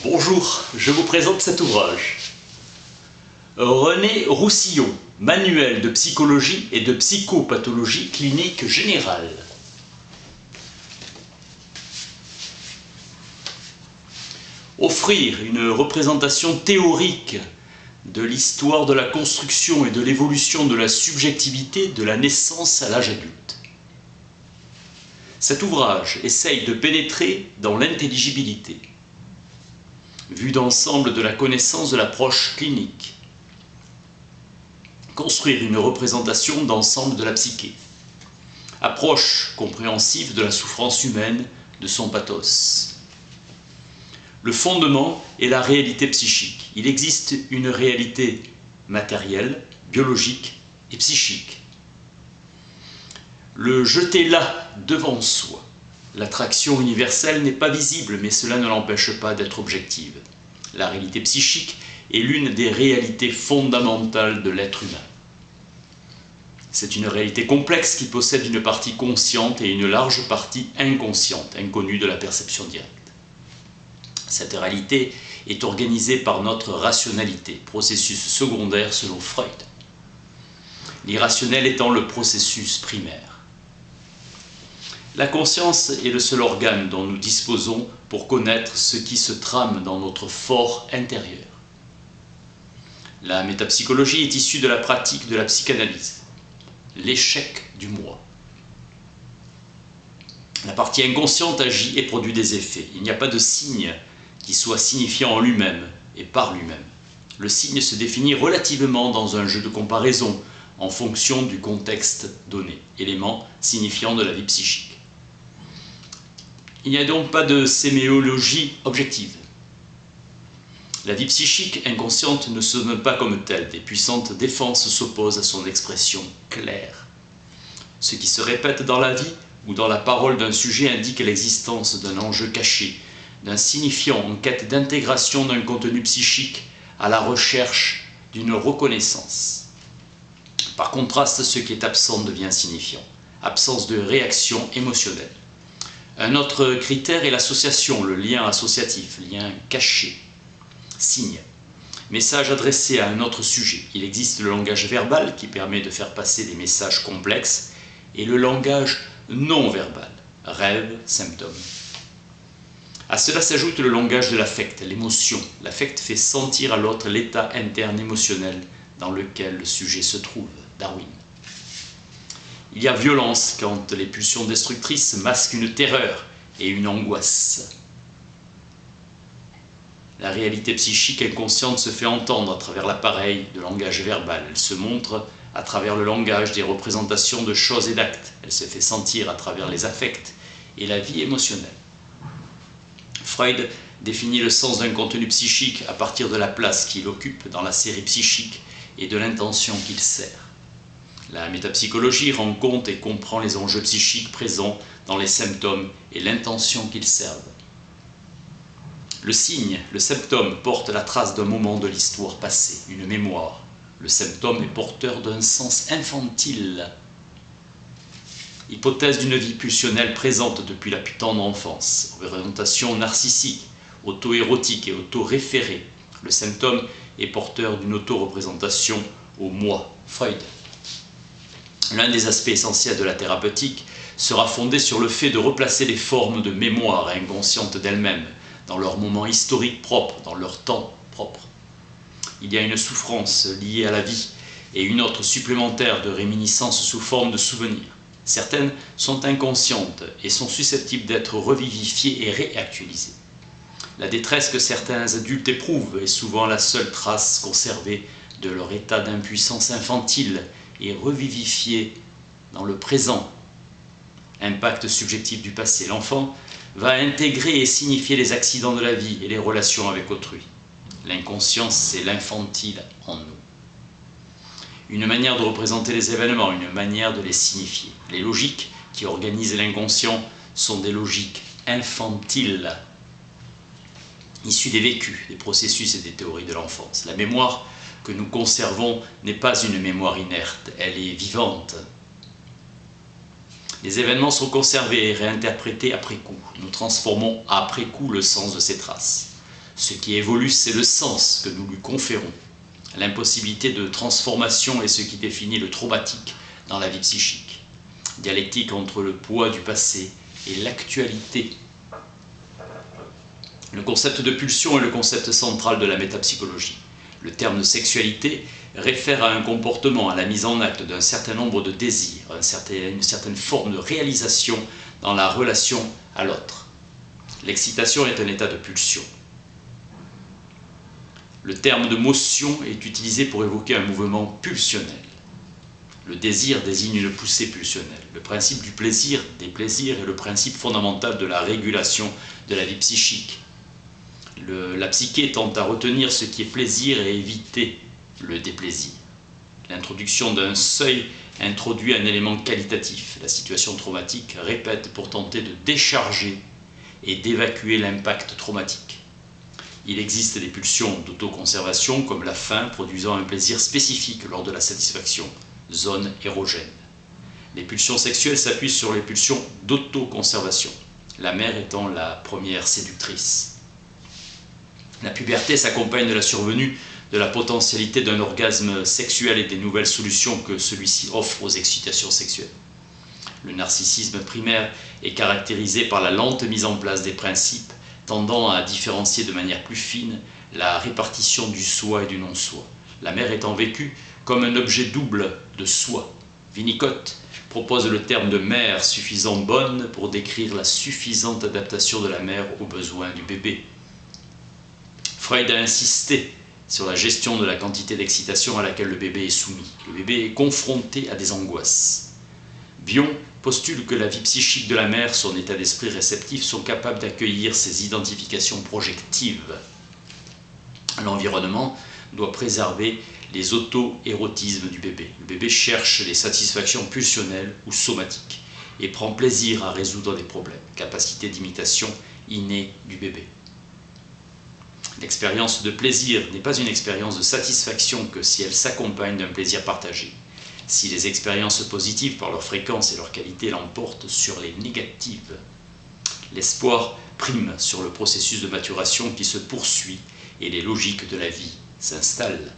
Bonjour, je vous présente cet ouvrage. René Roussillon, Manuel de psychologie et de psychopathologie clinique générale. Offrir une représentation théorique de l'histoire de la construction et de l'évolution de la subjectivité de la naissance à l'âge adulte. Cet ouvrage essaye de pénétrer dans l'intelligibilité, vue d'ensemble de la connaissance de l'approche clinique, construire une représentation d'ensemble de la psyché, approche compréhensive de la souffrance humaine, de son pathos. Le fondement est la réalité psychique. Il existe une réalité matérielle, biologique et psychique. Le jeter là, devant soi. L'attraction universelle n'est pas visible, mais cela ne l'empêche pas d'être objective. La réalité psychique est l'une des réalités fondamentales de l'être humain. C'est une réalité complexe qui possède une partie consciente et une large partie inconsciente, inconnue de la perception directe. Cette réalité est organisée par notre rationalité, processus secondaire selon Freud. L'irrationnel étant le processus primaire. La conscience est le seul organe dont nous disposons pour connaître ce qui se trame dans notre fort intérieur. La métapsychologie est issue de la pratique de la psychanalyse, l'échec du moi. La partie inconsciente agit et produit des effets. Il n'y a pas de signe qui soit signifiant en lui-même et par lui-même. Le signe se définit relativement dans un jeu de comparaison en fonction du contexte donné, élément signifiant de la vie psychique. Il n'y a donc pas de séméologie objective. La vie psychique inconsciente ne se nomme pas comme telle. Des puissantes défenses s'opposent à son expression claire. Ce qui se répète dans la vie ou dans la parole d'un sujet indique l'existence d'un enjeu caché, d'un signifiant en quête d'intégration d'un contenu psychique à la recherche d'une reconnaissance. Par contraste, ce qui est absent devient signifiant. Absence de réaction émotionnelle. Un autre critère est l'association, le lien associatif, lien caché, signe. Message adressé à un autre sujet. Il existe le langage verbal qui permet de faire passer des messages complexes et le langage non verbal, rêve, symptômes. À cela s'ajoute le langage de l'affect, l'émotion. L'affect fait sentir à l'autre l'état interne émotionnel dans lequel le sujet se trouve. Darwin. Il y a violence quand les pulsions destructrices masquent une terreur et une angoisse. La réalité psychique inconsciente se fait entendre à travers l'appareil de langage verbal. Elle se montre à travers le langage des représentations de choses et d'actes. Elle se fait sentir à travers les affects et la vie émotionnelle. Freud définit le sens d'un contenu psychique à partir de la place qu'il occupe dans la série psychique et de l'intention qu'il sert. La métapsychologie rend compte et comprend les enjeux psychiques présents dans les symptômes et l'intention qu'ils servent. Le signe, le symptôme, porte la trace d'un moment de l'histoire passée, une mémoire. Le symptôme est porteur d'un sens infantile. Hypothèse d'une vie pulsionnelle présente depuis la plus tendre enfance. Orientation narcissique, auto-érotique et auto-référée. Le symptôme est porteur d'une auto-représentation au moi. Freud. L'un des aspects essentiels de la thérapeutique sera fondé sur le fait de replacer les formes de mémoire inconscientes d'elles-mêmes dans leur moment historique propre, dans leur temps propre. Il y a une souffrance liée à la vie et une autre supplémentaire de réminiscence sous forme de souvenirs. Certaines sont inconscientes et sont susceptibles d'être revivifiées et réactualisées. La détresse que certains adultes éprouvent est souvent la seule trace conservée de leur état d'impuissance infantile et revivifiée dans le présent. Impact subjectif du passé. L'enfant va intégrer et signifier les accidents de la vie et les relations avec autrui. L'inconscience, c'est l'infantile en nous. Une manière de représenter les événements, une manière de les signifier. Les logiques qui organisent l'inconscient sont des logiques infantiles, issues des vécus, des processus et des théories de l'enfance. La mémoire que nous conservons n'est pas une mémoire inerte, elle est vivante. Les événements sont conservés et réinterprétés après coup. Nous transformons après coup le sens de ces traces. Ce qui évolue, c'est le sens que nous lui conférons. L'impossibilité de transformation est ce qui définit le traumatique dans la vie psychique. Dialectique entre le poids du passé et l'actualité. Le concept de pulsion est le concept central de la métapsychologie. Le terme de sexualité réfère à un comportement, à la mise en acte d'un certain nombre de désirs, une certaine forme de réalisation dans la relation à l'autre. L'excitation est un état de pulsion. Le terme de motion est utilisé pour évoquer un mouvement pulsionnel. Le désir désigne une poussée pulsionnelle. Le principe du plaisir, des plaisirs, est le principe fondamental de la régulation de la vie psychique. La psyché tente à retenir ce qui est plaisir et éviter le déplaisir. L'introduction d'un seuil introduit un élément qualitatif. La situation traumatique répète pour tenter de décharger et d'évacuer l'impact traumatique. Il existe des pulsions d'autoconservation comme la faim produisant un plaisir spécifique lors de la satisfaction, zone érogène. Les pulsions sexuelles s'appuient sur les pulsions d'autoconservation, la mère étant la première séductrice. La puberté s'accompagne de la survenue de la potentialité d'un orgasme sexuel et des nouvelles solutions que celui-ci offre aux excitations sexuelles. Le narcissisme primaire est caractérisé par la lente mise en place des principes tendant à différencier de manière plus fine la répartition du soi et du non-soi, la mère étant vécue comme un objet double de soi. Winnicott propose le terme de mère suffisant bonne pour décrire la suffisante adaptation de la mère aux besoins du bébé. Freud a insisté sur la gestion de la quantité d'excitation à laquelle le bébé est soumis. Le bébé est confronté à des angoisses. Bion postule que la vie psychique de la mère, son état d'esprit réceptif, sont capables d'accueillir ces identifications projectives. L'environnement doit préserver les auto-érotismes du bébé. Le bébé cherche les satisfactions pulsionnelles ou somatiques et prend plaisir à résoudre des problèmes. Capacité d'imitation innée du bébé. L'expérience de plaisir n'est pas une expérience de satisfaction que si elle s'accompagne d'un plaisir partagé. Si les expériences positives par leur fréquence et leur qualité l'emportent sur les négatives, l'espoir prime sur le processus de maturation qui se poursuit et les logiques de la vie s'installent.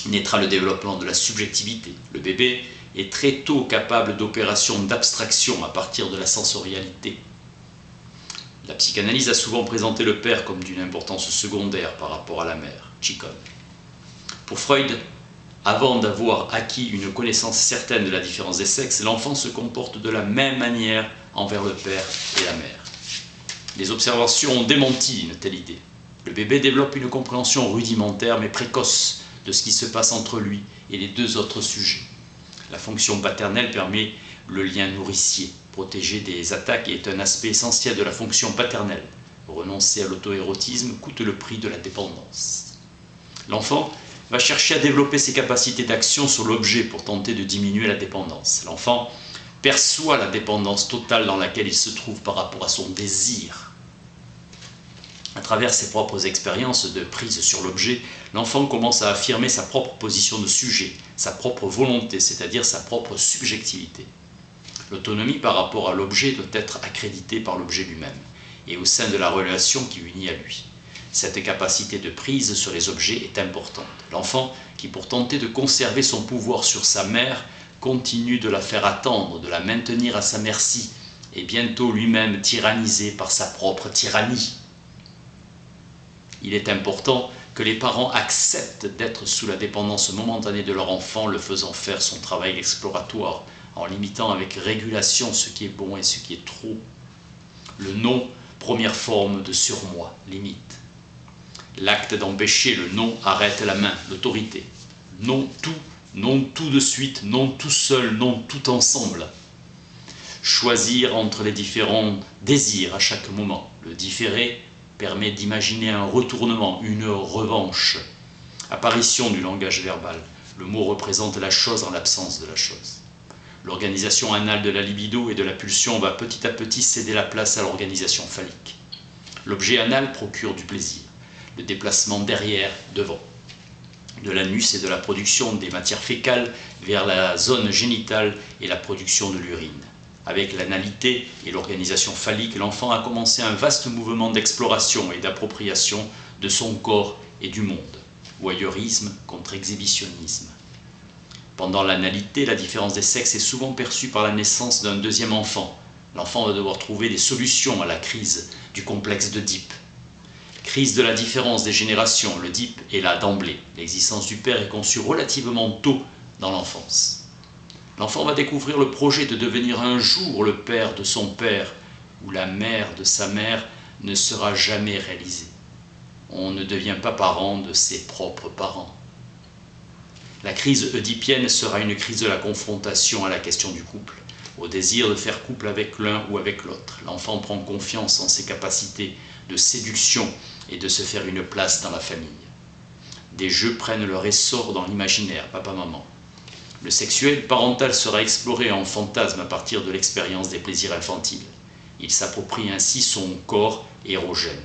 Naîtra le développement de la subjectivité. Le bébé est très tôt capable d'opérations d'abstraction à partir de la sensorialité. La psychanalyse a souvent présenté le père comme d'une importance secondaire par rapport à la mère, Chicone. Pour Freud, avant d'avoir acquis une connaissance certaine de la différence des sexes, l'enfant se comporte de la même manière envers le père et la mère. Les observations ont démenti une telle idée. Le bébé développe une compréhension rudimentaire mais précoce de ce qui se passe entre lui et les deux autres sujets. La fonction paternelle permet le lien nourricier. Protéger des attaques est un aspect essentiel de la fonction paternelle. Renoncer à l'auto-érotisme coûte le prix de la dépendance. L'enfant va chercher à développer ses capacités d'action sur l'objet pour tenter de diminuer la dépendance. L'enfant perçoit la dépendance totale dans laquelle il se trouve par rapport à son désir. À travers ses propres expériences de prise sur l'objet, l'enfant commence à affirmer sa propre position de sujet, sa propre volonté, c'est-à-dire sa propre subjectivité. L'autonomie par rapport à l'objet doit être accréditée par l'objet lui-même et au sein de la relation qui unit à lui. Cette capacité de prise sur les objets est importante. L'enfant, qui pour tenter de conserver son pouvoir sur sa mère, continue de la faire attendre, de la maintenir à sa merci, est bientôt lui-même tyrannisé par sa propre tyrannie. Il est important que les parents acceptent d'être sous la dépendance momentanée de leur enfant, le faisant faire son travail exploratoire, en limitant avec régulation ce qui est bon et ce qui est trop. Le non, première forme de surmoi, limite. L'acte d'empêcher le non arrête la main, l'autorité. Non tout de suite, non tout seul, non tout ensemble. Choisir entre les différents désirs à chaque moment. Le différé permet d'imaginer un retournement, une revanche. Apparition du langage verbal. Le mot représente la chose en l'absence de la chose. L'organisation anale de la libido et de la pulsion va petit à petit céder la place à l'organisation phallique. L'objet anal procure du plaisir. Le déplacement derrière, devant, de l'anus et de la production des matières fécales vers la zone génitale et la production de l'urine. Avec l'analité et l'organisation phallique, l'enfant a commencé un vaste mouvement d'exploration et d'appropriation de son corps et du monde. Voyeurisme contre exhibitionnisme. Pendant l'analité, la différence des sexes est souvent perçue par la naissance d'un deuxième enfant. L'enfant va devoir trouver des solutions à la crise du complexe d'Oedipe. Crise de la différence des générations, l'Oedipe est là d'emblée. L'existence du père est conçue relativement tôt dans l'enfance. L'enfant va découvrir le projet de devenir un jour le père de son père ou la mère de sa mère ne sera jamais réalisé. On ne devient pas parent de ses propres parents. La crise oedipienne sera une crise de la confrontation à la question du couple, au désir de faire couple avec l'un ou avec l'autre. L'enfant prend confiance en ses capacités de séduction et de se faire une place dans la famille. Des jeux prennent leur essor dans l'imaginaire, papa-maman. Le sexuel parental sera exploré en fantasme à partir de l'expérience des plaisirs infantiles. Il s'approprie ainsi son corps érogène.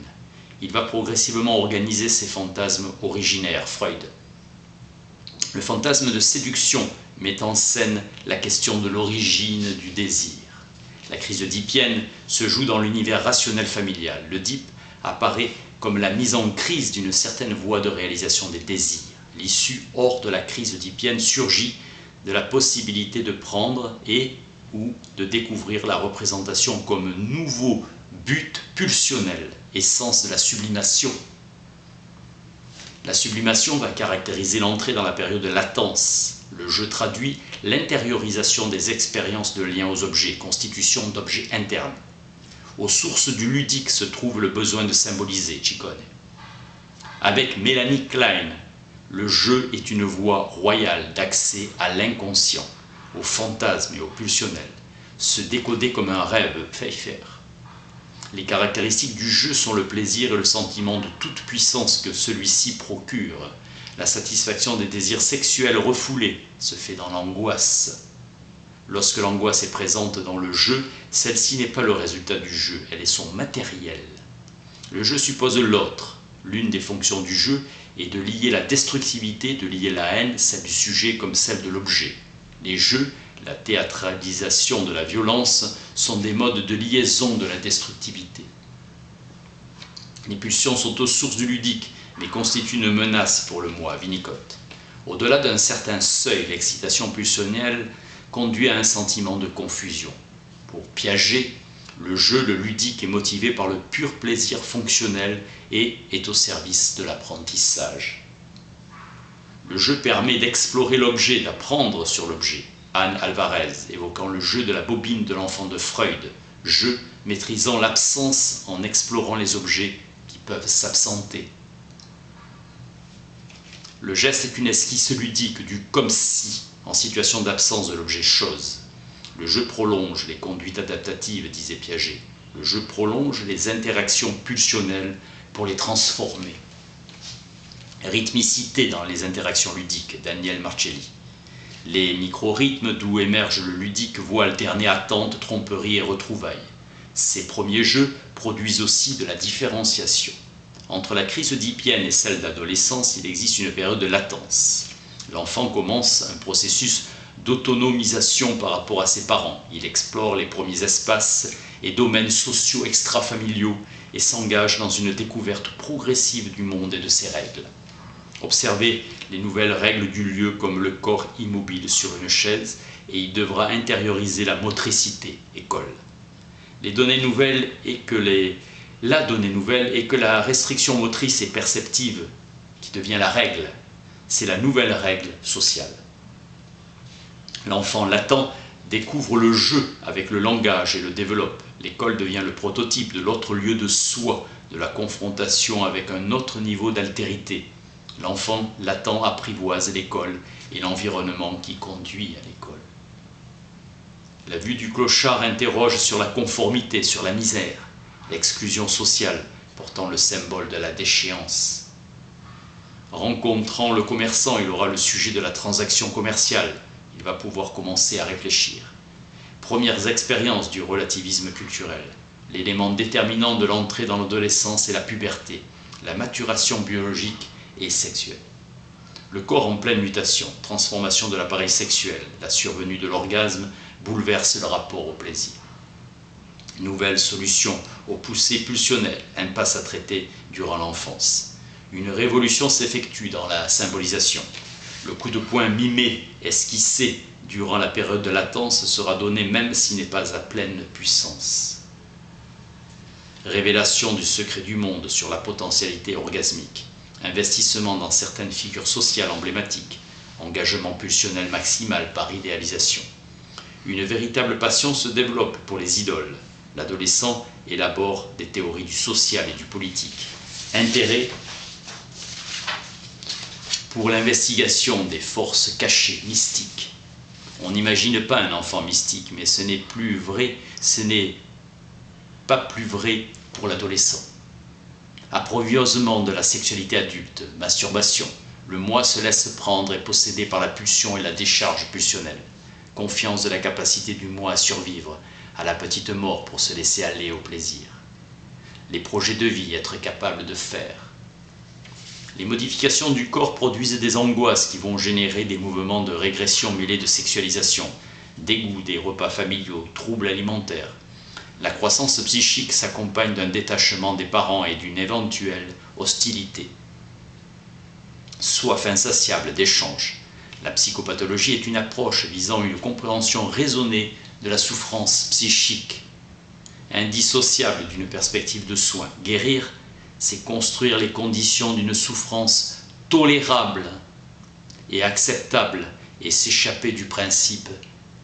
Il va progressivement organiser ses fantasmes originaires, Freud. Le fantasme de séduction met en scène la question de l'origine du désir. La crise oedipienne se joue dans l'univers rationnel familial. L'Oedipe apparaît comme la mise en crise d'une certaine voie de réalisation des désirs. L'issue hors de la crise oedipienne surgit de la possibilité de prendre et ou de découvrir la représentation comme nouveau but pulsionnel, essence de la sublimation. La sublimation va caractériser l'entrée dans la période de latence. Le jeu traduit l'intériorisation des expériences de lien aux objets, constitution d'objets internes. Aux sources du ludique se trouve le besoin de symboliser, Ciccone. Avec Mélanie Klein, le jeu est une voie royale d'accès à l'inconscient, au fantasme et au pulsionnel, se décoder comme un rêve, Pfeiffer. Les caractéristiques du jeu sont le plaisir et le sentiment de toute puissance que celui-ci procure. La satisfaction des désirs sexuels refoulés se fait dans l'angoisse. Lorsque l'angoisse est présente dans le jeu, celle-ci n'est pas le résultat du jeu, elle est son matériel. Le jeu suppose l'autre. L'une des fonctions du jeu est de lier la destructivité, de lier la haine, celle du sujet comme celle de l'objet. Les jeux, la théâtralisation de la violence, sont des modes de liaison de la destructivité. Les pulsions sont aux sources du ludique, mais constituent une menace pour le moi, Winnicott. Au-delà d'un certain seuil, l'excitation pulsionnelle conduit à un sentiment de confusion. Pour Piaget, le jeu, le ludique, est motivé par le pur plaisir fonctionnel et est au service de l'apprentissage. Le jeu permet d'explorer l'objet, d'apprendre sur l'objet. Anne Alvarez, évoquant le jeu de la bobine de l'enfant de Freud, jeu maîtrisant l'absence en explorant les objets qui peuvent s'absenter. Le geste est une esquisse ludique du comme si, en situation d'absence de l'objet chose. Le jeu prolonge les conduites adaptatives, disait Piaget. Le jeu prolonge les interactions pulsionnelles pour les transformer. Rythmicité dans les interactions ludiques, Daniel Marcelli. Les micro-rythmes d'où émerge le ludique voient alterner attente, tromperie et retrouvailles. Ces premiers jeux produisent aussi de la différenciation. Entre la crise oedipienne et celle d'adolescence, il existe une période de latence. L'enfant commence un processus d'autonomisation par rapport à ses parents. Il explore les premiers espaces et domaines sociaux extrafamiliaux et s'engage dans une découverte progressive du monde et de ses règles. Observer les nouvelles règles du lieu comme le corps immobile sur une chaise et il devra intérioriser la motricité, école. La donnée nouvelle est que la restriction motrice est perceptive, qui devient la règle. C'est la nouvelle règle sociale. L'enfant latent découvre le jeu avec le langage et le développe. L'école devient le prototype de l'autre lieu de soi, de la confrontation avec un autre niveau d'altérité. L'enfant latent apprivoise l'école et l'environnement qui conduit à l'école. La vue du clochard interroge sur la conformité, sur la misère, l'exclusion sociale, portant le symbole de la déchéance. Rencontrant le commerçant, il aura le sujet de la transaction commerciale. Il va pouvoir commencer à réfléchir. Premières expériences du relativisme culturel. L'élément déterminant de l'entrée dans l'adolescence est la puberté, la maturation biologique et sexuelle. Le corps en pleine mutation, transformation de l'appareil sexuel, la survenue de l'orgasme bouleverse le rapport au plaisir. Nouvelle solution aux poussées pulsionnelles, impasse à traiter durant l'enfance. Une révolution s'effectue dans la symbolisation. Le coup de poing mimé, esquissé durant la période de latence sera donné même s'il n'est pas à pleine puissance. Révélation du secret du monde sur la potentialité orgasmique. Investissement dans certaines figures sociales emblématiques. Engagement pulsionnel maximal par idéalisation. Une véritable passion se développe pour les idoles. L'adolescent élabore des théories du social et du politique. Intérêt pour l'investigation des forces cachées, mystiques. On n'imagine pas un enfant mystique, mais ce n'est pas plus vrai pour l'adolescent. Apprivoisement de la sexualité adulte, masturbation. Le moi se laisse prendre et posséder par la pulsion et la décharge pulsionnelle. Confiance de la capacité du moi à survivre à la petite mort pour se laisser aller au plaisir. Les projets de vie, être capable de faire. Les modifications du corps produisent des angoisses qui vont générer des mouvements de régression mêlés de sexualisation, dégoût des repas familiaux, troubles alimentaires. La croissance psychique s'accompagne d'un détachement des parents et d'une éventuelle hostilité. Soif insatiable d'échange. La psychopathologie est une approche visant une compréhension raisonnée de la souffrance psychique, indissociable d'une perspective de soin. Guérir, c'est construire les conditions d'une souffrance tolérable et acceptable et s'échapper du principe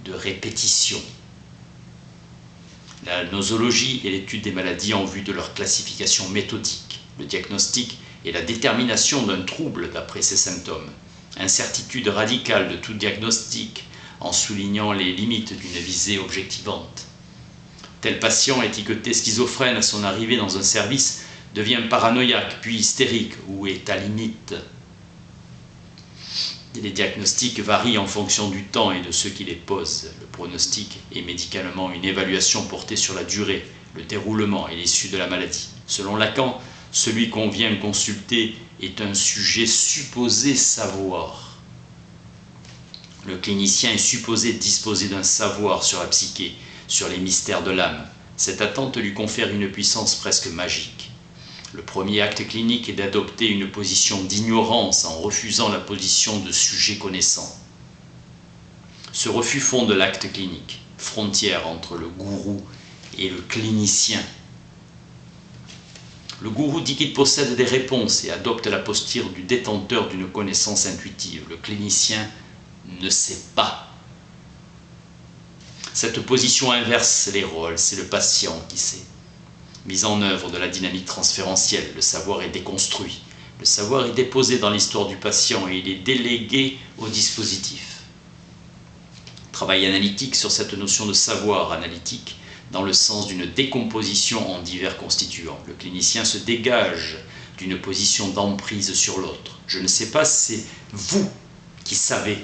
de répétition. La nosologie est l'étude des maladies en vue de leur classification méthodique, le diagnostic et la détermination d'un trouble d'après ses symptômes. Incertitude radicale de tout diagnostic en soulignant les limites d'une visée objectivante. Tel patient étiqueté schizophrène à son arrivée dans un service devient paranoïaque puis hystérique ou est à limite. Les diagnostics varient en fonction du temps et de ceux qui les posent. Le pronostic est médicalement une évaluation portée sur la durée, le déroulement et l'issue de la maladie. Selon Lacan, celui qu'on vient consulter est un sujet supposé savoir. Le clinicien est supposé disposer d'un savoir sur la psyché, sur les mystères de l'âme. Cette attente lui confère une puissance presque magique. Le premier acte clinique est d'adopter une position d'ignorance en refusant la position de sujet connaissant. Ce refus fonde l'acte clinique, frontière entre le gourou et le clinicien. Le gourou dit qu'il possède des réponses et adopte la posture du détenteur d'une connaissance intuitive. Le clinicien ne sait pas. Cette position inverse les rôles, c'est le patient qui sait. Mise en œuvre de la dynamique transférentielle, le savoir est déconstruit. Le savoir est déposé dans l'histoire du patient et il est délégué au dispositif. Travail analytique sur cette notion de savoir analytique dans le sens d'une décomposition en divers constituants. Le clinicien se dégage d'une position d'emprise sur l'autre. Je ne sais pas, c'est vous qui savez.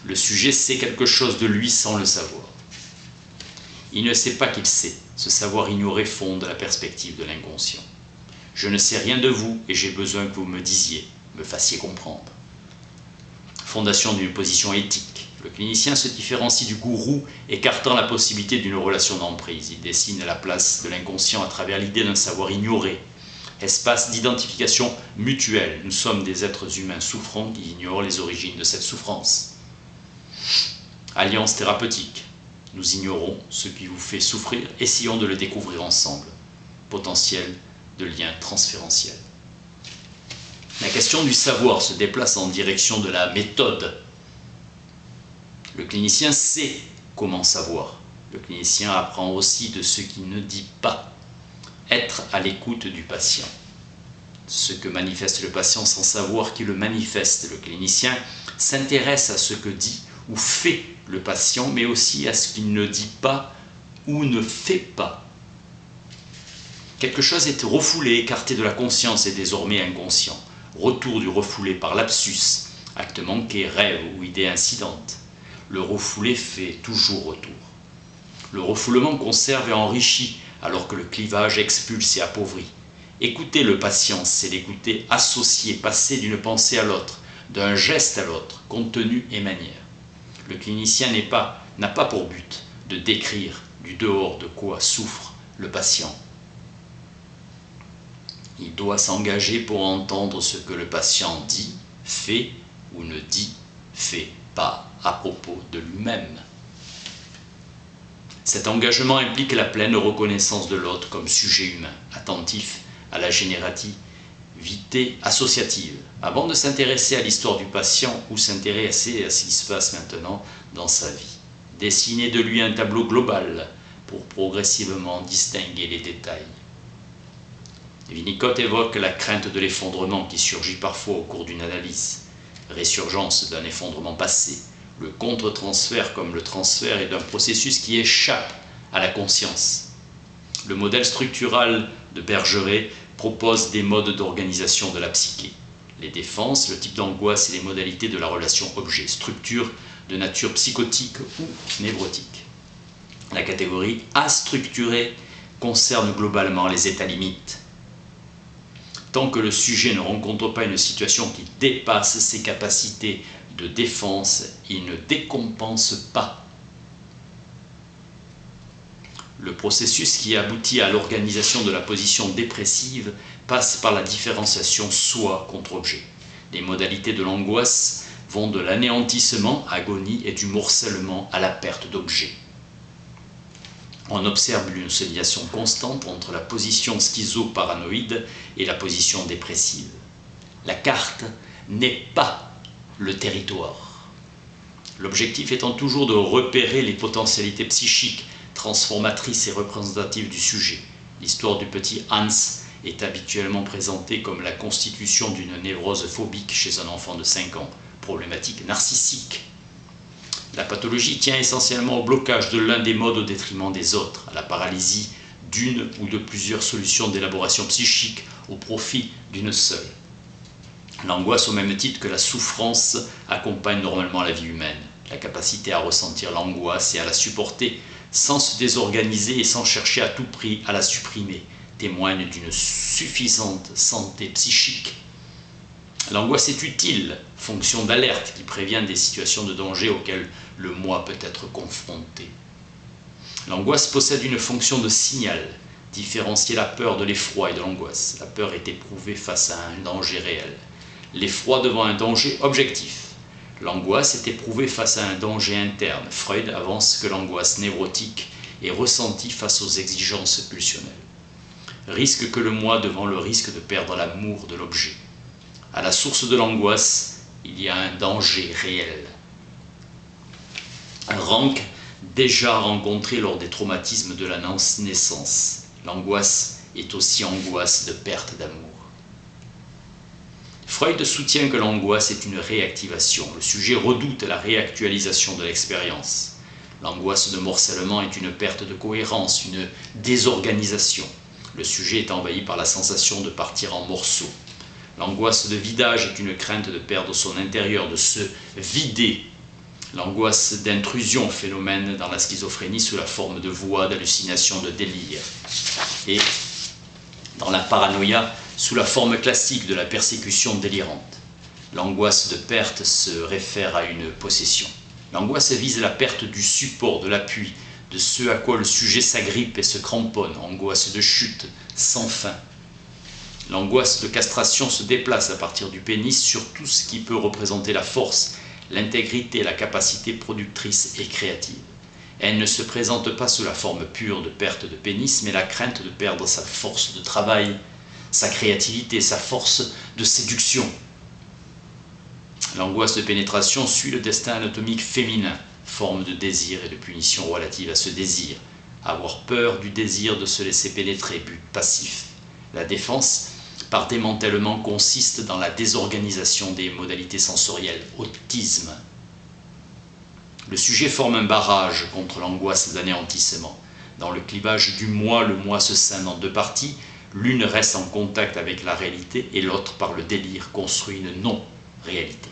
Le sujet sait quelque chose de lui sans le savoir. Il ne sait pas qu'il sait. Ce savoir ignoré fonde la perspective de l'inconscient. Je ne sais rien de vous et j'ai besoin que vous me disiez, me fassiez comprendre. Fondation d'une position éthique. Le clinicien se différencie du gourou, écartant la possibilité d'une relation d'emprise. Il dessine la place de l'inconscient à travers l'idée d'un savoir ignoré. Espace d'identification mutuelle. Nous sommes des êtres humains souffrants qui ignorent les origines de cette souffrance. Alliance thérapeutique. Nous ignorons ce qui vous fait souffrir, essayons de le découvrir ensemble. Potentiel de lien transférentiel. La question du savoir se déplace en direction de la méthode. Le clinicien sait comment savoir. Le clinicien apprend aussi de ce qu'il ne dit pas. Être à l'écoute du patient. Ce que manifeste le patient sans savoir qu'il le manifeste. Le clinicien s'intéresse à ce que dit ou fait le patient, mais aussi à ce qu'il ne dit pas ou ne fait pas. Quelque chose est refoulé, écarté de la conscience et désormais inconscient. Retour du refoulé par lapsus, acte manqué, rêve ou idée incidente. Le refoulé fait toujours retour. Le refoulement conserve et enrichit, alors que le clivage expulse et appauvrit. Écouter le patient, c'est l'écouter associé, passer d'une pensée à l'autre, d'un geste à l'autre, contenu et manière. Le clinicien n'a pas pour but de décrire du dehors de quoi souffre le patient. Il doit s'engager pour entendre ce que le patient dit, fait ou ne fait pas à propos de lui-même. Cet engagement implique la pleine reconnaissance de l'autre comme sujet humain, attentif à la générativité associative, avant de s'intéresser à l'histoire du patient ou s'intéresser à ce qui se passe maintenant dans sa vie. Dessiner de lui un tableau global pour progressivement distinguer les détails. Winnicott évoque la crainte de l'effondrement qui surgit parfois au cours d'une analyse, résurgence d'un effondrement passé. Le contre-transfert comme le transfert est un processus qui échappe à la conscience. Le modèle structural de Bergeret propose des modes d'organisation de la psyché. Les défenses, le type d'angoisse et les modalités de la relation objet, structure de nature psychotique ou névrotique. La catégorie astructurée concerne globalement les états limites. Tant que le sujet ne rencontre pas une situation qui dépasse ses capacités de défense, il ne décompense pas. Le processus qui aboutit à l'organisation de la position dépressive passe par la différenciation soi contre objet. Les modalités de l'angoisse vont de l'anéantissement, agonie, et du morcellement à la perte d'objet. On observe une oscillation constante entre la position schizo-paranoïde et la position dépressive. La carte n'est pas le territoire. L'objectif étant toujours de repérer les potentialités psychiques transformatrices et représentatives du sujet. L'histoire du petit Hans est habituellement présentée comme la constitution d'une névrose phobique chez un enfant de 5 ans, problématique narcissique. La pathologie tient essentiellement au blocage de l'un des modes au détriment des autres, à la paralysie d'une ou de plusieurs solutions d'élaboration psychique au profit d'une seule. L'angoisse, au même titre que la souffrance, accompagne normalement la vie humaine. La capacité à ressentir l'angoisse et à la supporter sans se désorganiser et sans chercher à tout prix à la supprimer témoigne d'une suffisante santé psychique. L'angoisse est utile, fonction d'alerte qui prévient des situations de danger auxquelles le moi peut être confronté. L'angoisse possède une fonction de signal, différencier la peur de l'effroi et de l'angoisse. La peur est éprouvée face à un danger réel, l'effroi devant un danger objectif. L'angoisse est éprouvée face à un danger interne. Freud avance que l'angoisse névrotique est ressentie face aux exigences pulsionnelles. Risque que le moi devant le risque de perdre l'amour de l'objet. À la source de l'angoisse, il y a un danger réel. Rank, déjà rencontré lors des traumatismes de la naissance. L'angoisse est aussi angoisse de perte d'amour. Freud soutient que l'angoisse est une réactivation. Le sujet redoute la réactualisation de l'expérience. L'angoisse de morcellement est une perte de cohérence, une désorganisation. Le sujet est envahi par la sensation de partir en morceaux. L'angoisse de vidage est une crainte de perdre son intérieur, de se vider. L'angoisse d'intrusion, phénomène dans la schizophrénie sous la forme de voix, d'hallucinations, de délire. Et dans la paranoïa, sous la forme classique de la persécution délirante. L'angoisse de perte se réfère à une possession. L'angoisse vise la perte du support, de l'appui, de ce à quoi le sujet s'agrippe et se cramponne. Angoisse de chute, sans fin. L'angoisse de castration se déplace à partir du pénis sur tout ce qui peut représenter la force, l'intégrité, la capacité productrice et créative. Elle ne se présente pas sous la forme pure de perte de pénis, mais la crainte de perdre sa force de travail, sa créativité, sa force de séduction. L'angoisse de pénétration suit le destin anatomique féminin, forme de désir et de punition relative à ce désir. Avoir peur du désir de se laisser pénétrer, but passif. La défense, par démantèlement, consiste dans la désorganisation des modalités sensorielles, autisme. Le sujet forme un barrage contre l'angoisse d'anéantissement. Dans le clivage du moi, le moi se scinde en deux parties. L'une reste en contact avec la réalité et l'autre, par le délire, construit une non-réalité.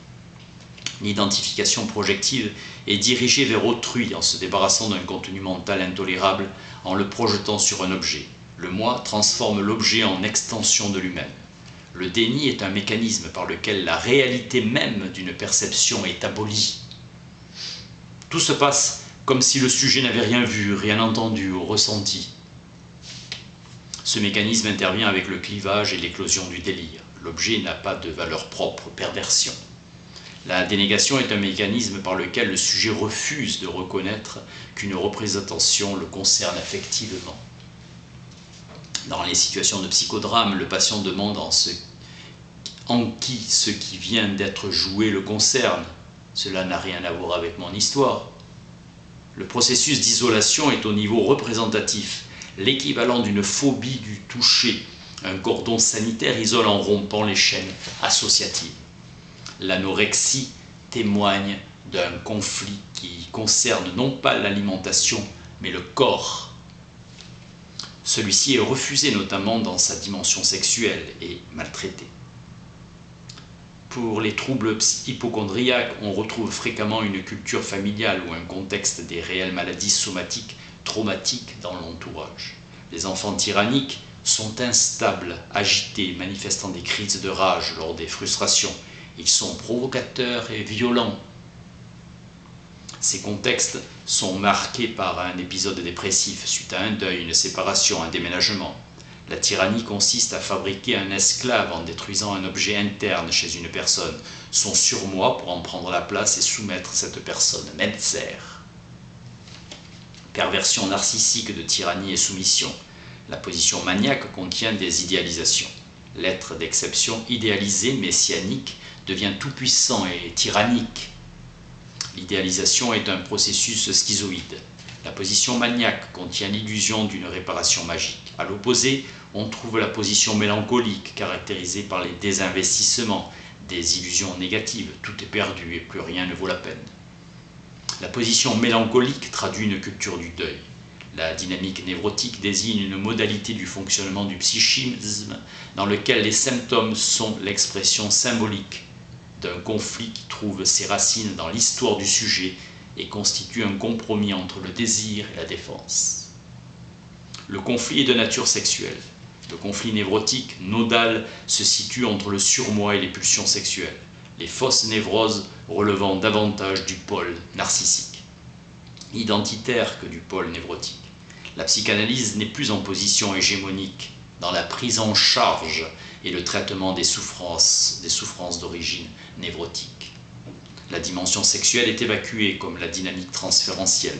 L'identification projective est dirigée vers autrui en se débarrassant d'un contenu mental intolérable en le projetant sur un objet. Le moi transforme l'objet en extension de lui-même. Le déni est un mécanisme par lequel la réalité même d'une perception est abolie. Tout se passe comme si le sujet n'avait rien vu, rien entendu ou ressenti. Ce mécanisme intervient avec le clivage et l'éclosion du délire. L'objet n'a pas de valeur propre, perversion. La dénégation est un mécanisme par lequel le sujet refuse de reconnaître qu'une représentation le concerne affectivement. Dans les situations de psychodrame, le patient demande en qui ce qui vient d'être joué le concerne. Cela n'a rien à voir avec mon histoire. Le processus d'isolation est au niveau représentatif, l'équivalent d'une phobie du toucher. Un cordon sanitaire isole en rompant les chaînes associatives. L'anorexie témoigne d'un conflit qui concerne non pas l'alimentation, mais le corps. Celui-ci est refusé notamment dans sa dimension sexuelle et maltraité. Pour les troubles hypocondriaques, on retrouve fréquemment une culture familiale ou un contexte des réelles maladies somatiques traumatiques dans l'entourage. Les enfants tyranniques sont instables, agités, manifestant des crises de rage lors des frustrations. Ils sont provocateurs et violents. Ces contextes sont marqués par un épisode dépressif suite à un deuil, une séparation, un déménagement. La tyrannie consiste à fabriquer un esclave en détruisant un objet interne chez une personne, son surmoi pour en prendre la place et soumettre cette personne, Metzer. Perversion narcissique de tyrannie et soumission. La position maniaque contient des idéalisations. L'être d'exception idéalisé, messianique, devient tout-puissant et tyrannique. L'idéalisation est un processus schizoïde. La position maniaque contient l'illusion d'une réparation magique. À l'opposé, on trouve la position mélancolique, caractérisée par les désinvestissements, des illusions négatives, tout est perdu et plus rien ne vaut la peine. La position mélancolique traduit une culture du deuil. La dynamique névrotique désigne une modalité du fonctionnement du psychisme dans lequel les symptômes sont l'expression symbolique d'un conflit qui trouve ses racines dans l'histoire du sujet et constitue un compromis entre le désir et la défense. Le conflit est de nature sexuelle. Le conflit névrotique, nodal, se situe entre le surmoi et les pulsions sexuelles, les fausses névroses relevant davantage du pôle narcissique, identitaire que du pôle névrotique. La psychanalyse n'est plus en position hégémonique dans la prise en charge et le traitement des souffrances d'origine névrotique. La dimension sexuelle est évacuée comme la dynamique transférentielle.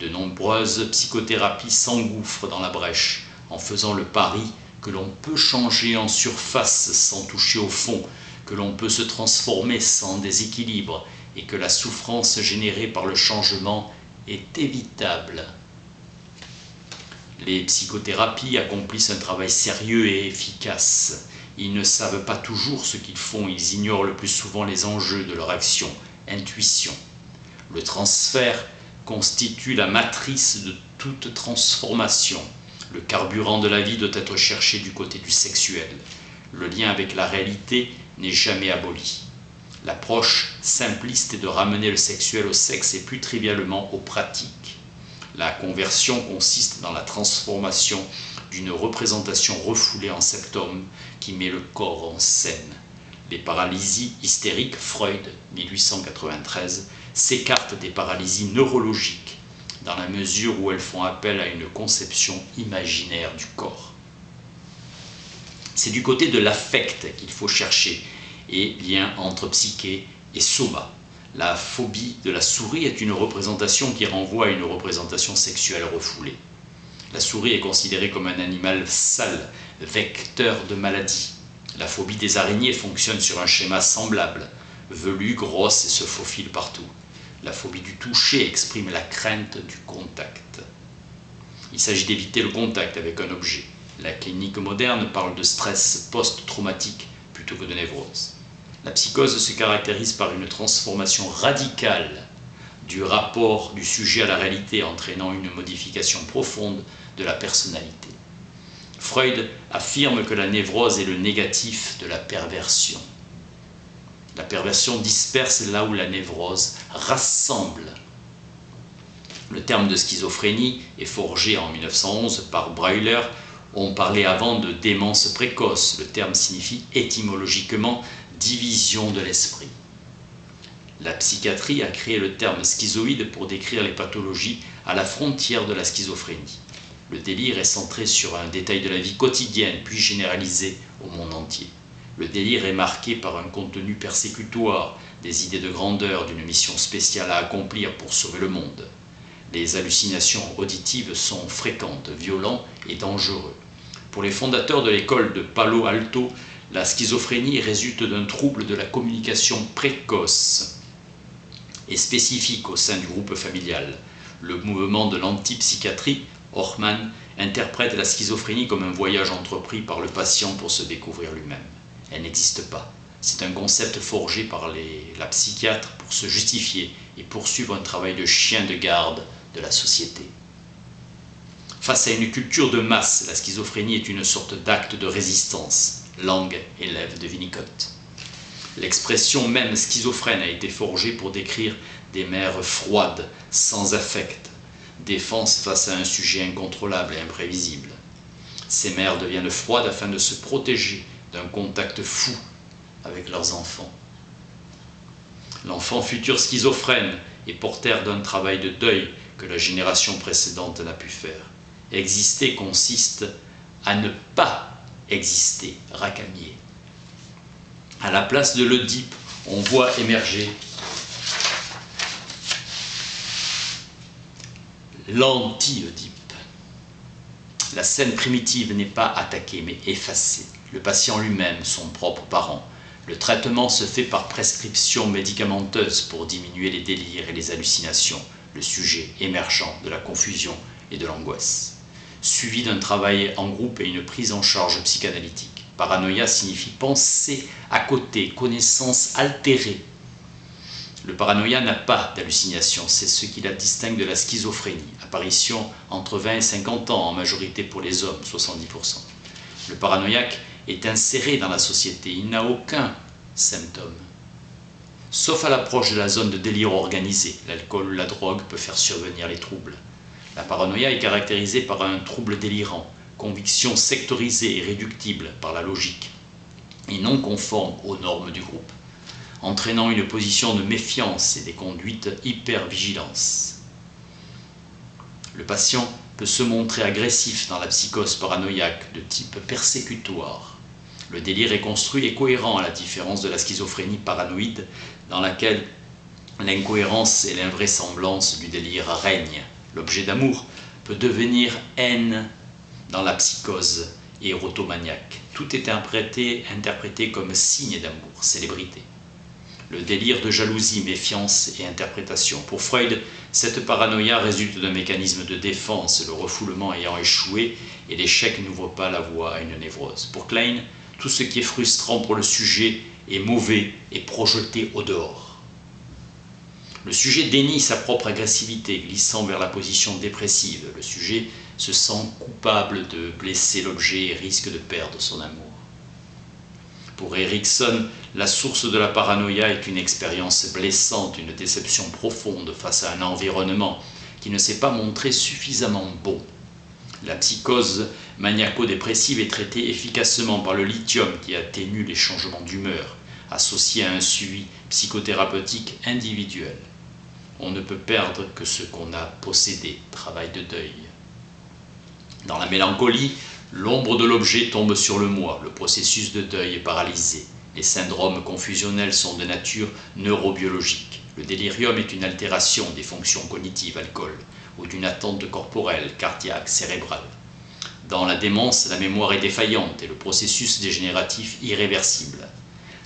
De nombreuses psychothérapies s'engouffrent dans la brèche en faisant le pari que l'on peut changer en surface sans toucher au fond, que l'on peut se transformer sans déséquilibre et que la souffrance générée par le changement est évitable. Les psychothérapies accomplissent un travail sérieux et efficace. Ils ne savent pas toujours ce qu'ils font, ils ignorent le plus souvent les enjeux de leur action, intuition. Le transfert constitue la matrice de toute transformation. Le carburant de la vie doit être cherché du côté du sexuel. Le lien avec la réalité n'est jamais aboli. L'approche simpliste est de ramener le sexuel au sexe et plus trivialement aux pratiques. La conversion consiste dans la transformation d'une représentation refoulée en symptôme qui met le corps en scène. Les paralysies hystériques, Freud, 1893, s'écartent des paralysies neurologiques dans la mesure où elles font appel à une conception imaginaire du corps. C'est du côté de l'affect qu'il faut chercher et lien entre psyché et soma. La phobie de la souris est une représentation qui renvoie à une représentation sexuelle refoulée. La souris est considérée comme un animal sale, vecteur de maladie. La phobie des araignées fonctionne sur un schéma semblable, velue, grosse et se faufile partout. La phobie du toucher exprime la crainte du contact. Il s'agit d'éviter le contact avec un objet. La clinique moderne parle de stress post-traumatique plutôt que de névrose. La psychose se caractérise par une transformation radicale du rapport du sujet à la réalité, entraînant une modification profonde de la personnalité. Freud affirme que la névrose est le négatif de la perversion. La perversion disperse là où la névrose rassemble. Le terme de schizophrénie est forgé en 1911 par Breuer. On parlait avant de démence précoce. Le terme signifie étymologiquement division de l'esprit. La psychiatrie a créé le terme schizoïde pour décrire les pathologies à la frontière de la schizophrénie. Le délire est centré sur un détail de la vie quotidienne, puis généralisé au monde entier. Le délire est marqué par un contenu persécutoire, des idées de grandeur, d'une mission spéciale à accomplir pour sauver le monde. Les hallucinations auditives sont fréquentes, violentes et dangereuses. Pour les fondateurs de l'école de Palo Alto, la schizophrénie résulte d'un trouble de la communication précoce et spécifique au sein du groupe familial. Le mouvement de l'antipsychiatrie, Hoffmann, interprète la schizophrénie comme un voyage entrepris par le patient pour se découvrir lui-même. Elle n'existe pas. C'est un concept forgé par la psychiatre pour se justifier et poursuivre un travail de chien de garde de la société. Face à une culture de masse, la schizophrénie est une sorte d'acte de résistance. Lang, élève de Winnicott. L'expression même schizophrène a été forgée pour décrire des mères froides, sans affect, défense face à un sujet incontrôlable et imprévisible. Ces mères deviennent froides afin de se protéger d'un contact fou avec leurs enfants. L'enfant futur schizophrène est porteur d'un travail de deuil que la génération précédente n'a pu faire. Exister consiste à ne pas exister, Racamier. À la place de l'Oedipe, on voit émerger l'anti-Oedipe. La scène primitive n'est pas attaquée mais effacée. Le patient lui-même, son propre parent. Le traitement se fait par prescription médicamenteuse pour diminuer les délires et les hallucinations, le sujet émergent de la confusion et de l'angoisse. Suivi d'un travail en groupe et une prise en charge psychanalytique. Paranoïa signifie penser à côté, connaissance altérée. Le paranoïa n'a pas d'hallucination, c'est ce qui la distingue de la schizophrénie. Apparition entre 20 et 50 ans, en majorité pour les hommes, 70%. Le paranoïaque est inséré dans la société, il n'a aucun symptôme. Sauf à l'approche de la zone de délire organisé, l'alcool ou la drogue peut faire survenir les troubles. La paranoïa est caractérisée par un trouble délirant, conviction sectorisée et réductible par la logique, et non conforme aux normes du groupe, entraînant une position de méfiance et des conduites hypervigilance. Le patient peut se montrer agressif dans la psychose paranoïaque de type persécutoire. Le délire est construit et cohérent à la différence de la schizophrénie paranoïde dans laquelle l'incohérence et l'invraisemblance du délire règnent. L'objet d'amour peut devenir haine dans la psychose érotomaniaque. Tout est interprété comme signe d'amour, célébrité. Le délire de jalousie, méfiance et interprétation. Pour Freud, cette paranoïa résulte d'un mécanisme de défense, le refoulement ayant échoué et l'échec n'ouvre pas la voie à une névrose. Pour Klein, tout ce qui est frustrant pour le sujet est mauvais et projeté au dehors. Le sujet dénie sa propre agressivité, glissant vers la position dépressive. Le sujet se sent coupable de blesser l'objet et risque de perdre son amour. Pour Erikson, la source de la paranoïa est une expérience blessante, une déception profonde face à un environnement qui ne s'est pas montré suffisamment bon. La psychose maniaco-dépressive est traitée efficacement par le lithium qui atténue les changements d'humeur, associé à un suivi psychothérapeutique individuel. On ne peut perdre que ce qu'on a possédé, travail de deuil. Dans la mélancolie, l'ombre de l'objet tombe sur le moi, le processus de deuil est paralysé. Les syndromes confusionnels sont de nature neurobiologique. Le délirium est une altération des fonctions cognitives, alcool, ou d'une attente corporelle, cardiaque, cérébrale. Dans la démence, la mémoire est défaillante et le processus dégénératif irréversible.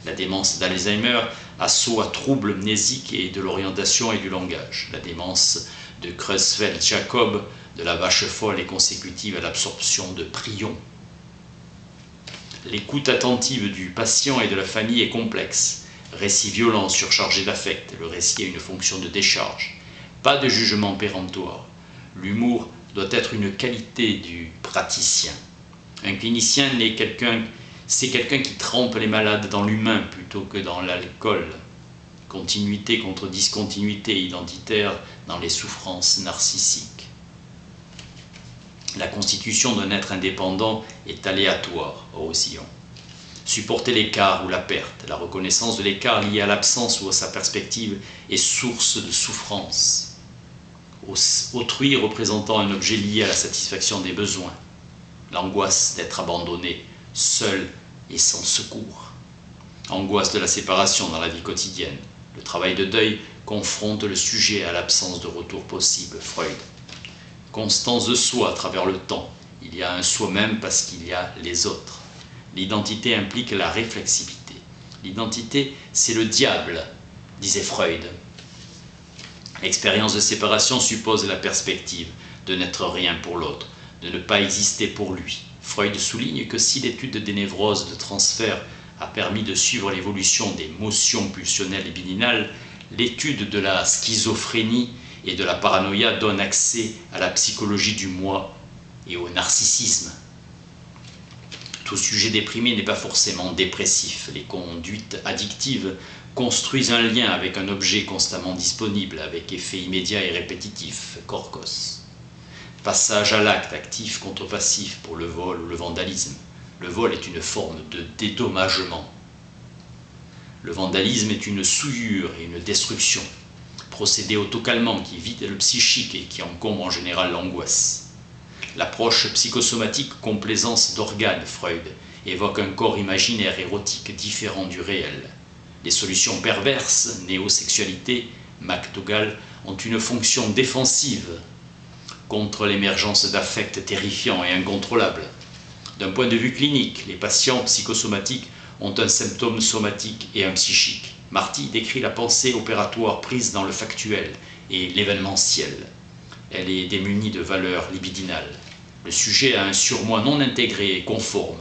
La démence d'Alzheimer, assaut à troubles mnésiques et de l'orientation et du langage. La démence de Creutzfeldt-Jakob, de la vache folle est consécutive à l'absorption de prions. L'écoute attentive du patient et de la famille est complexe. Récit violent, surchargé d'affect, le récit a une fonction de décharge. Pas de jugement péremptoire. L'humour doit être une qualité du praticien. Un clinicien c'est quelqu'un qui trempe les malades dans l'humain plutôt que dans l'alcool. Continuité contre discontinuité identitaire dans les souffrances narcissiques. La constitution d'un être indépendant est aléatoire, oscillant. Supporter l'écart ou la perte, la reconnaissance de l'écart lié à l'absence ou à sa perspective est source de souffrance. Autrui représentant un objet lié à la satisfaction des besoins, l'angoisse d'être abandonné, seul et sans secours. Angoisse de la séparation dans la vie quotidienne. Le travail de deuil confronte le sujet à l'absence de retour possible. Freud. Constance de soi à travers le temps. Il y a un soi-même parce qu'il y a les autres. L'identité implique la réflexivité. L'identité, c'est le diable, disait Freud. L'expérience de séparation suppose la perspective de n'être rien pour l'autre, de ne pas exister pour lui. Freud souligne que si l'étude des névroses de transfert a permis de suivre l'évolution des motions pulsionnelles et bininales, l'étude de la schizophrénie et de la paranoïa donne accès à la psychologie du moi et au narcissisme. Tout sujet déprimé n'est pas forcément dépressif. Les conduites addictives construisent un lien avec un objet constamment disponible, avec effet immédiat et répétitif, Korkos. Passage à l'acte actif contre passif pour le vol ou le vandalisme. Le vol est une forme de dédommagement. Le vandalisme est une souillure et une destruction. Procédé autocalmant qui vide le psychique et qui encombre en général l'angoisse. L'approche psychosomatique complaisance d'organes, Freud, évoque un corps imaginaire érotique différent du réel. Les solutions perverses, néosexualité, McDougall, ont une fonction défensive contre l'émergence d'affects terrifiants et incontrôlables. D'un point de vue clinique, les patients psychosomatiques ont un symptôme somatique et un psychique. Marty décrit la pensée opératoire prise dans le factuel et l'événementiel. Elle est démunie de valeurs libidinales. Le sujet a un surmoi non intégré et conforme.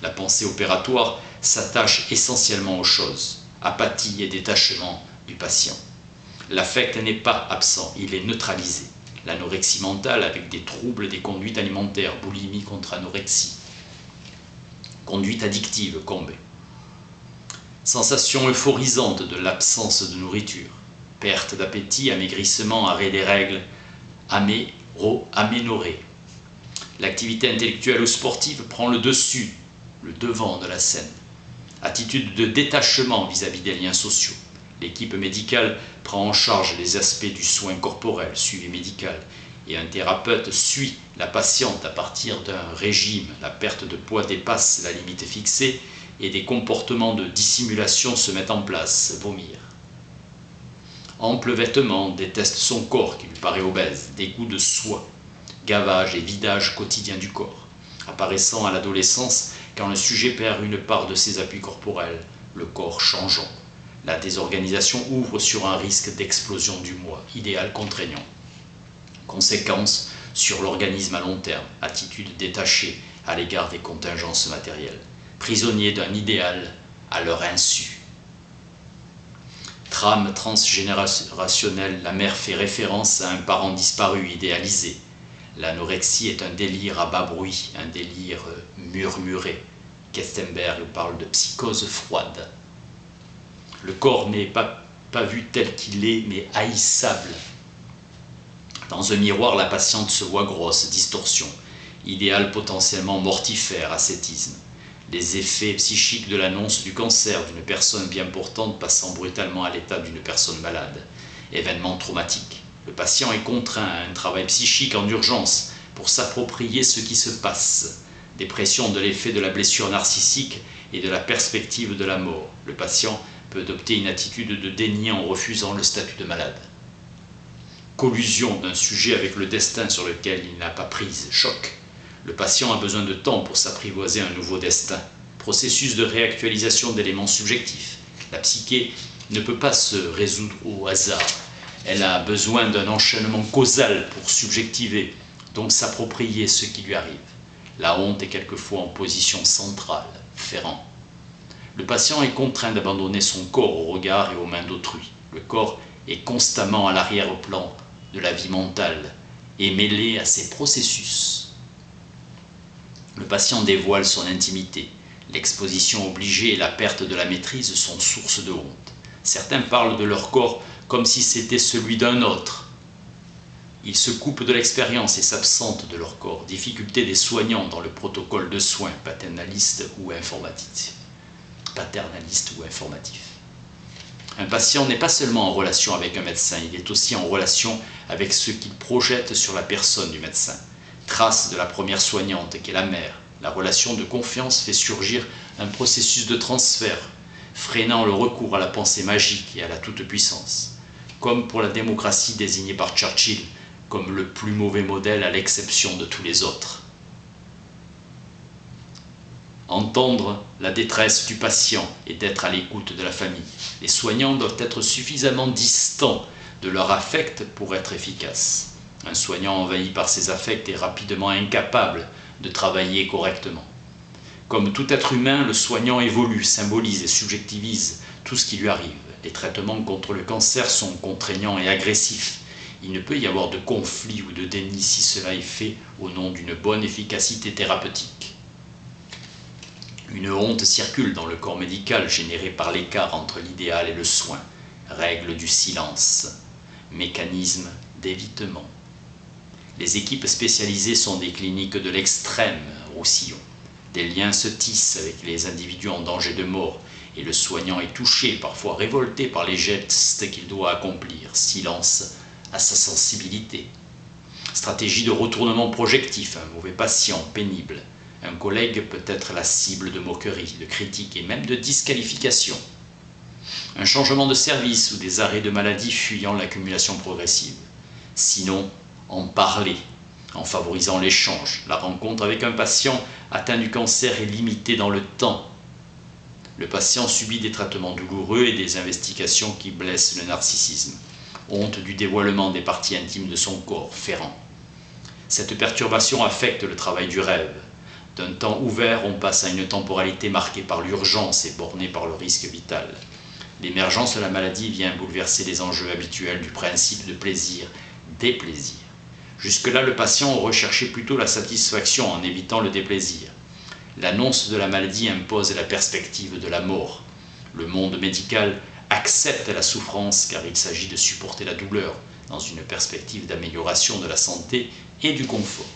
La pensée opératoire s'attache essentiellement aux choses. Apathie et détachement du patient. L'affect n'est pas absent, il est neutralisé. L'anorexie mentale avec des troubles des conduites alimentaires, boulimie contre anorexie. Conduite addictive, Combe. Sensation euphorisante de l'absence de nourriture. Perte d'appétit, amaigrissement, arrêt des règles, aménorrhée. L'activité intellectuelle ou sportive prend le dessus, le devant de la scène. Attitude de détachement vis-à-vis des liens sociaux. L'équipe médicale prend en charge les aspects du soin corporel, suivi médical, et un thérapeute suit la patiente à partir d'un régime. La perte de poids dépasse la limite fixée et des comportements de dissimulation se mettent en place. Vomir. Ample vêtement, déteste son corps qui lui paraît obèse, dégoût de soi, gavage et vidage quotidien du corps, apparaissant à l'adolescence quand le sujet perd une part de ses appuis corporels, le corps changeant. La désorganisation ouvre sur un risque d'explosion du moi, idéal contraignant. Conséquences sur l'organisme à long terme, attitude détachée à l'égard des contingences matérielles, prisonniers d'un idéal à leur insu. Trame transgénérationnelle, la mère fait référence à un parent disparu, idéalisé. L'anorexie est un délire à bas bruit, un délire murmuré. Kestenberg parle de psychose froide. Le corps n'est pas vu tel qu'il est, mais haïssable. Dans un miroir, la patiente se voit grosse, distorsion. Idéal potentiellement mortifère, ascétisme. Les effets psychiques de l'annonce du cancer d'une personne bien portante passant brutalement à l'état d'une personne malade. Événement traumatique. Le patient est contraint à un travail psychique en urgence pour s'approprier ce qui se passe. Dépression de l'effet de la blessure narcissique et de la perspective de la mort. Le patient peut adopter une attitude de déni en refusant le statut de malade. Collusion d'un sujet avec le destin sur lequel il n'a pas prise. Choc. Le patient a besoin de temps pour s'apprivoiser un nouveau destin. Processus de réactualisation d'éléments subjectifs. La psyché ne peut pas se résoudre au hasard. Elle a besoin d'un enchaînement causal pour subjectiver, donc s'approprier ce qui lui arrive. La honte est quelquefois en position centrale, Ferrand. Le patient est contraint d'abandonner son corps au regard et aux mains d'autrui. Le corps est constamment à l'arrière-plan de la vie mentale et mêlé à ses processus. Le patient dévoile son intimité. L'exposition obligée et la perte de la maîtrise sont source de honte. Certains parlent de leur corps comme si c'était celui d'un autre. Ils se coupent de l'expérience et s'absentent de leur corps. Difficulté des soignants dans le protocole de soins, paternaliste ou informatique. paternaliste ou informatif. Un patient n'est pas seulement en relation avec un médecin, il est aussi en relation avec ce qu'il projette sur la personne du médecin. Trace de la première soignante qu'est la mère, la relation de confiance fait surgir un processus de transfert, freinant le recours à la pensée magique et à la toute-puissance. Comme pour la démocratie désignée par Churchill comme le plus mauvais modèle à l'exception de tous les autres. Entendre la détresse du patient et d'être à l'écoute de la famille. Les soignants doivent être suffisamment distants de leur affect pour être efficaces. Un soignant envahi par ses affects est rapidement incapable de travailler correctement. Comme tout être humain, le soignant évolue, symbolise et subjectivise tout ce qui lui arrive. Les traitements contre le cancer sont contraignants et agressifs. Il ne peut y avoir de conflit ou de déni si cela est fait au nom d'une bonne efficacité thérapeutique. Une honte circule dans le corps médical générée par l'écart entre l'idéal et le soin. Règle du silence. Mécanisme d'évitement. Les équipes spécialisées sont des cliniques de l'extrême Roussillon. Des liens se tissent avec les individus en danger de mort et le soignant est touché, parfois révolté par les gestes qu'il doit accomplir. Silence à sa sensibilité. Stratégie de retournement projectif, un mauvais patient pénible. Un collègue peut être la cible de moqueries, de critiques et même de disqualifications. Un changement de service ou des arrêts de maladie fuyant l'accumulation progressive. Sinon, en parler, en favorisant l'échange. La rencontre avec un patient atteint du cancer est limitée dans le temps. Le patient subit des traitements douloureux et des investigations qui blessent le narcissisme. Honte du dévoilement des parties intimes de son corps, Ferrand. Cette perturbation affecte le travail du rêve. D'un temps ouvert, on passe à une temporalité marquée par l'urgence et bornée par le risque vital. L'émergence de la maladie vient bouleverser les enjeux habituels du principe de plaisir-déplaisir. Jusque-là, le patient recherchait plutôt la satisfaction en évitant le déplaisir. L'annonce de la maladie impose la perspective de la mort. Le monde médical accepte la souffrance car il s'agit de supporter la douleur dans une perspective d'amélioration de la santé et du confort.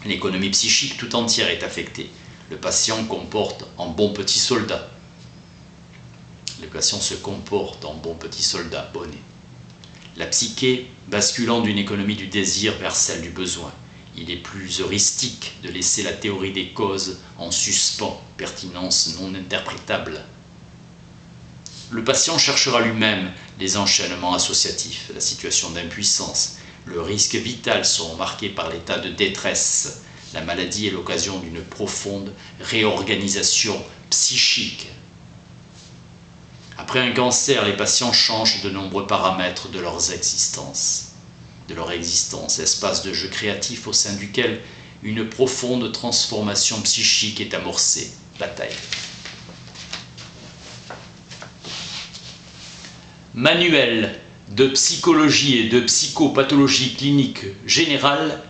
L'économie psychique tout entière est affectée. Le patient comporte en bon petit soldat. Le patient se comporte en bon petit soldat, bonnet. La psyché basculant d'une économie du désir vers celle du besoin. Il est plus heuristique de laisser la théorie des causes en suspens, pertinence non interprétable. Le patient cherchera lui-même les enchaînements associatifs, la situation d'impuissance. Le risque vital sont marqués par l'état de détresse. La maladie est l'occasion d'une profonde réorganisation psychique. Après un cancer, les patients changent de nombreux paramètres de leur existence, espace de jeu créatif au sein duquel une profonde transformation psychique est amorcée. Bataille. Manuel de psychologie et de psychopathologie clinique générale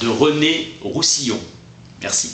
de René Roussillon. Merci.